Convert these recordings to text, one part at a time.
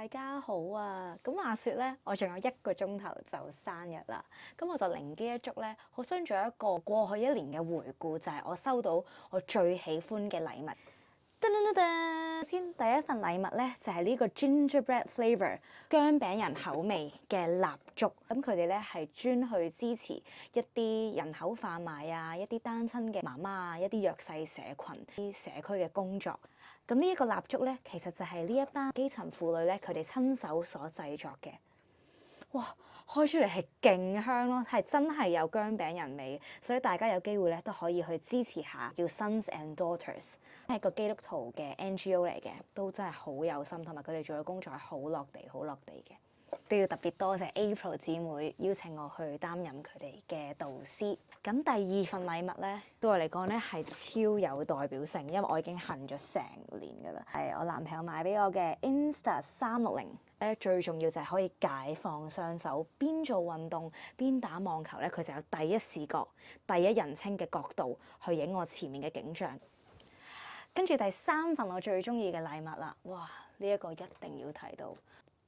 大家好啊！咁話說咧，我仲有1個鐘頭就生日啦，咁我就靈機一觸咧，好想做一個過去1年嘅回顧，就係我收到我最喜歡嘅禮物。噔噔噔噔，先第一份禮物咧就係呢個 gingerbread flavour 薑餅人口味嘅蠟燭。咁佢哋咧係專去支持一啲人口販賣啊、一啲單親嘅媽媽啊、一啲弱勢社群、啲社區嘅工作。咁呢一個蠟燭咧，其實就係呢一班基層婦女咧，佢哋親手所製作嘅。哇！開出嚟係勁香咯，係真係有薑餅人味，所以大家有機會咧都可以去支持下，叫 Sons and Daughters，係個基督徒嘅 NGO 嚟嘅，都真係好有心，同埋佢哋做嘅工作係好落地、好落地嘅。都要特別多謝 April 姊妹邀請我去擔任佢哋嘅導師。咁第二份禮物咧，對我嚟講咧係超有代表性，因為我已經恨咗成年㗎啦，係我男朋友買俾我嘅 Insta360。最重要就係可以解放雙手，邊做運動邊打網球咧，佢就有第一視角、第一人稱嘅角度去影我前面嘅景象。跟住第3份我最中意嘅禮物啦，哇！呢一個一定要提到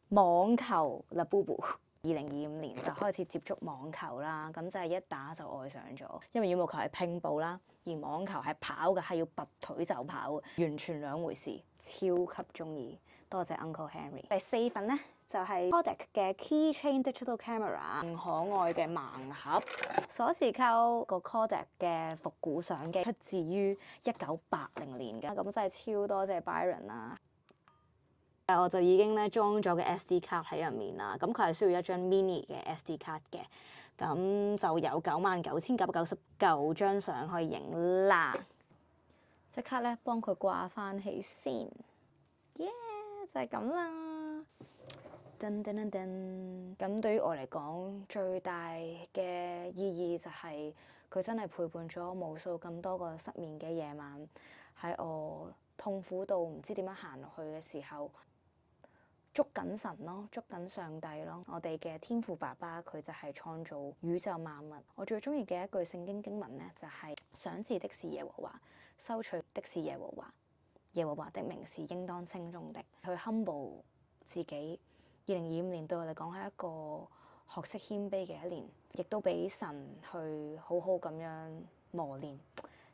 網球啦，Labubu。2025年就開始接觸網球啦，咁就係一打就愛上咗。因為羽毛球係拼步啦，而網球係跑嘅，係要拔腿就跑，完全兩回事，超級中意。多謝 Uncle Henry。第4份咧就係 Kodak 嘅 Keychain Digital Camera，可愛嘅盲盒鎖匙扣，個 Kodak 嘅復古相機，出自於1980年嘅，咁真係超多謝 Byron 啦。我就已經咧裝咗個 SD 卡喺入面啦，咁佢係需要一張 mini 嘅 SD 卡嘅，咁就有99,999張相可以影啦。即刻咧幫佢掛翻起先，耶、就係咁啦。噔噔噔噔，咁對於我嚟講，最大嘅意義就係佢真係陪伴咗我無數咁多個失眠嘅夜晚，喺我痛苦到唔知點樣行落去嘅時候，捉緊神咯，捉緊上帝咯。我哋嘅天父爸爸佢就係創造宇宙萬物。我最中意嘅一句聖經經文咧，就係賞賜的是耶和華，收取的是耶和華，耶和華的名是應當稱頌的。去 humble 自己。2025年對我嚟講係一個學識謙卑嘅一年，亦都俾神去好好咁樣磨練，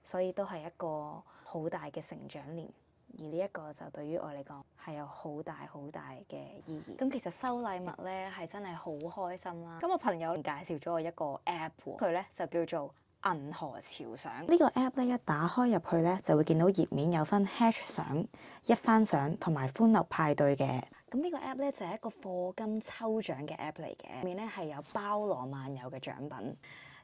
所以都係一個好大嘅成長年。而呢一個就對於我嚟講係有好大好大嘅意義。咁其實收禮物咧係真係好開心啦。咁我朋友介紹咗我一個 app，佢咧就叫做銀河潮相。呢個 app 咧一打開入去咧就會見到頁面有分 hash 相、一番相同埋歡樂派對嘅。咁呢個 app 咧就係一個課金抽獎嘅 app 嚟嘅，入面咧係有包羅萬有嘅獎品，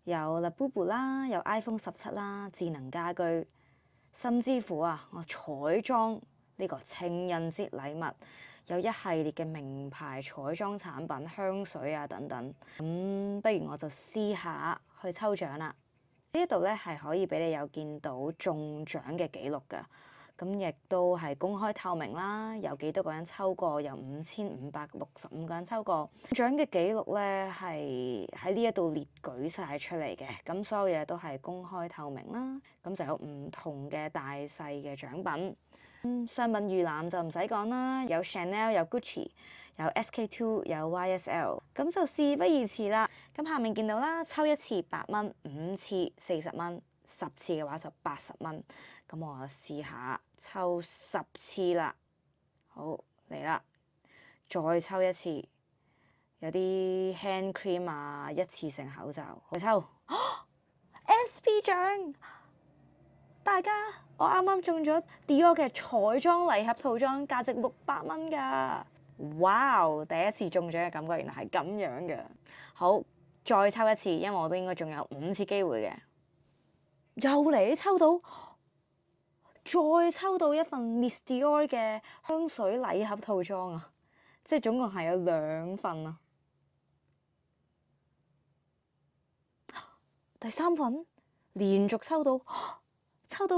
有 Labubu 啦，有 iPhone 17啦，智能家居。甚至乎啊，我彩裝呢個情人節禮物，有一系列嘅名牌彩妝產品、香水啊等等。咁不如我就試下去抽獎啦。呢一度咧係可以俾你有見到中獎嘅記錄㗎。咁亦都係公開透明啦，有幾多個人抽過，有5565個人抽過。獎嘅記錄咧係喺呢一度列舉晒出嚟嘅，咁所有嘢都係公開透明啦。咁就有唔同嘅大細嘅獎品。商品預覽就唔使講啦，有 Chanel、有 Gucci、有 SK2、有 YSL。咁就事不宜遲啦。咁下面見到啦，抽一次8蚊，5次40蚊，10次嘅話就80蚊。咁我試下抽10次啦，好嚟啦，再抽一次，有啲 hand cream 啊，一次性口罩，我抽SP 獎，大家我啱啱中咗 Dior 嘅彩妝禮盒套裝，價值600蚊㗎，哇！第一次中獎嘅感覺原來係咁樣嘅，好，再抽一次，因為我都應該仲有5次機會嘅，又嚟抽到。再抽到一份 Miss Dior 嘅香水禮盒套裝啊！即係總共係有2份啊。第3份連續抽到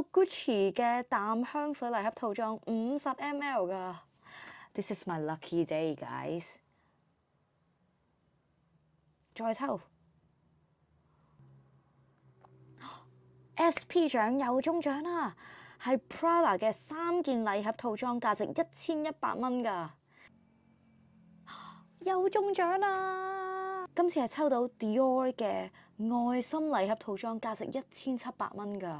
Gucci 嘅淡香水禮盒套裝50ml 㗎。This is my lucky day, guys！ 再抽 SP 獎又中獎啦！係 Prada 嘅3件禮盒套裝，價值1100蚊㗎。又中獎啦！今次係抽到 Dior 嘅愛心禮盒套裝，價值1700蚊㗎。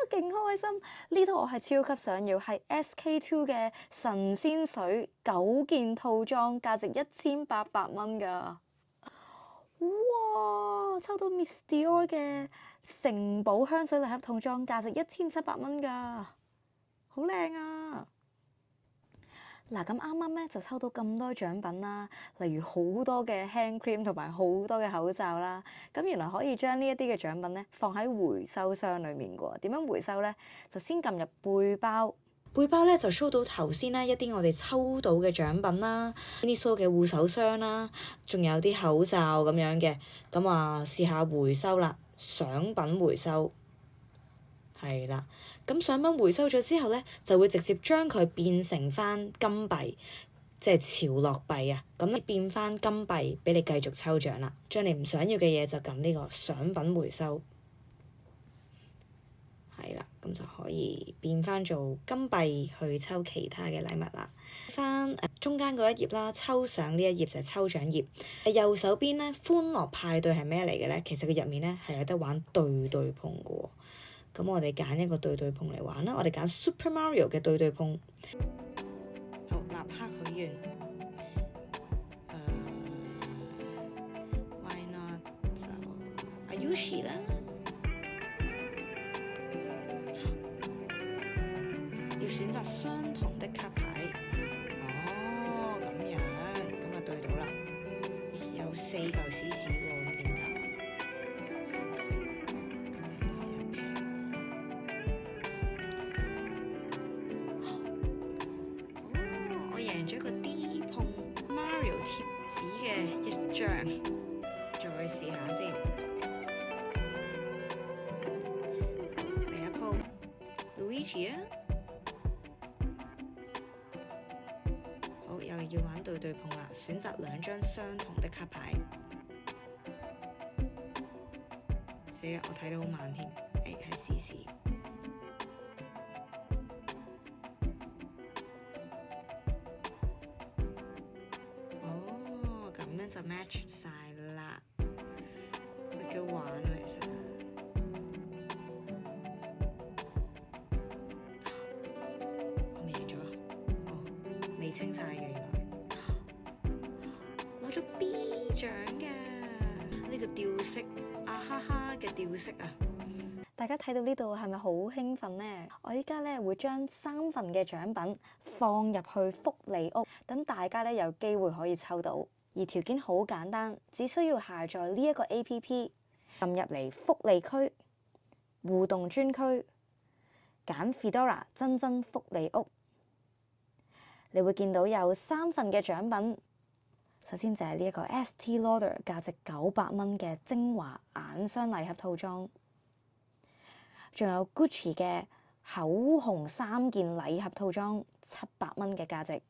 勁開心！呢套我係超級想要，係 SK-II 嘅神仙水9件套裝，價值1800蚊㗎。哇！抽到 Miss Dior 嘅城堡香水禮盒套裝，價值1700蚊㗎，好靚啊！嗱，咁啱啱咧就抽到咁多獎品啦，例如好多嘅 hand cream 同埋好多嘅口罩啦。咁原來可以將呢一啲嘅獎品咧放喺回收箱裡面㗎喎。點樣回收咧？就先撳入背包，背包咧就 show 到頭先咧一啲我哋抽到嘅獎品啦，Miniso 嘅護手霜啦，仲有啲口罩咁樣嘅。咁啊，試下回收啦，賞品回收。係啦，咁賞品回收咗之後咧，就會直接將佢變成翻金幣，即係潮樂幣啊。咁你變翻金幣俾你繼續抽獎啦。將你唔想要嘅嘢就撳呢個賞品回收，係啦，咁就可以變翻做金幣去抽其他嘅禮物啦。翻中間嗰一頁啦，抽上呢一頁就係抽獎頁。右手邊咧，歡樂派對係咩嚟嘅咧？其實佢入面咧係有得玩對對碰嘅喎。咁我哋揀一個對對碰嚟玩啦，我哋揀 Super Mario 嘅對對碰。好，立刻許願。Why not 就 Ayushi 啦。要選擇相同的卡牌。哦，咁樣，咁就對到啦。咦，有4嚿屎屎喎，咁點搞？贏咗個 D 碰 Mario 貼紙嘅1張，再試下先。嚟一鋪 Luigi 啊！好，又要玩對對碰啦，選擇2張相同的卡牌。死啦！我睇得好慢添，係試試。就 match 晒啦，咪幾好玩啊！其實我未贏咗啊！哦，未清晒嘅原來，攞咗 B 獎嘅呢個吊飾，啊哈哈嘅吊飾啊！大家睇到呢度係咪好興奮呢？我依家咧會將3份嘅獎品放入去福利屋，等大家咧有機會可以抽到。而條件好簡單，只需要下載呢一個 APP， 撳入嚟福利區、互動專區，揀 Fedora 珍珍福利屋，你會見到有3份嘅獎品。首先就係呢一個 Estée Lauder 價值900蚊嘅精華眼霜禮盒套裝，仲有 Gucci 嘅口紅3件禮盒套裝，700蚊嘅價值。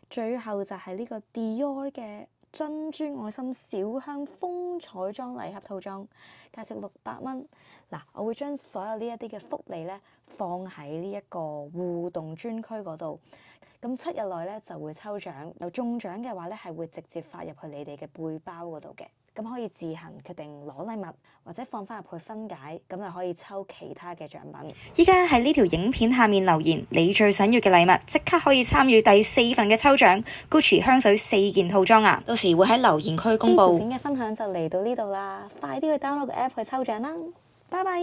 最後就係呢個 Dior 嘅珍珠愛心小香風彩妝禮盒套裝，價值600蚊。嗱，我會將所有呢一啲嘅福利咧放喺呢一個互動專區嗰度。咁7日內咧就會抽獎，有中獎嘅話咧係會直接發入去你哋嘅背包嗰度嘅。咁可以自行決定攞禮物，或者放翻入去分解，咁就可以抽其他嘅獎品。依家喺呢條影片下面留言你最想要嘅禮物，即刻可以參與第4份嘅抽獎 Gucci 香水4件套裝啊！到時會喺留言區公佈。呢條片嘅分享就嚟到呢度啦，快啲去 download 個 app 去抽獎啦！拜拜。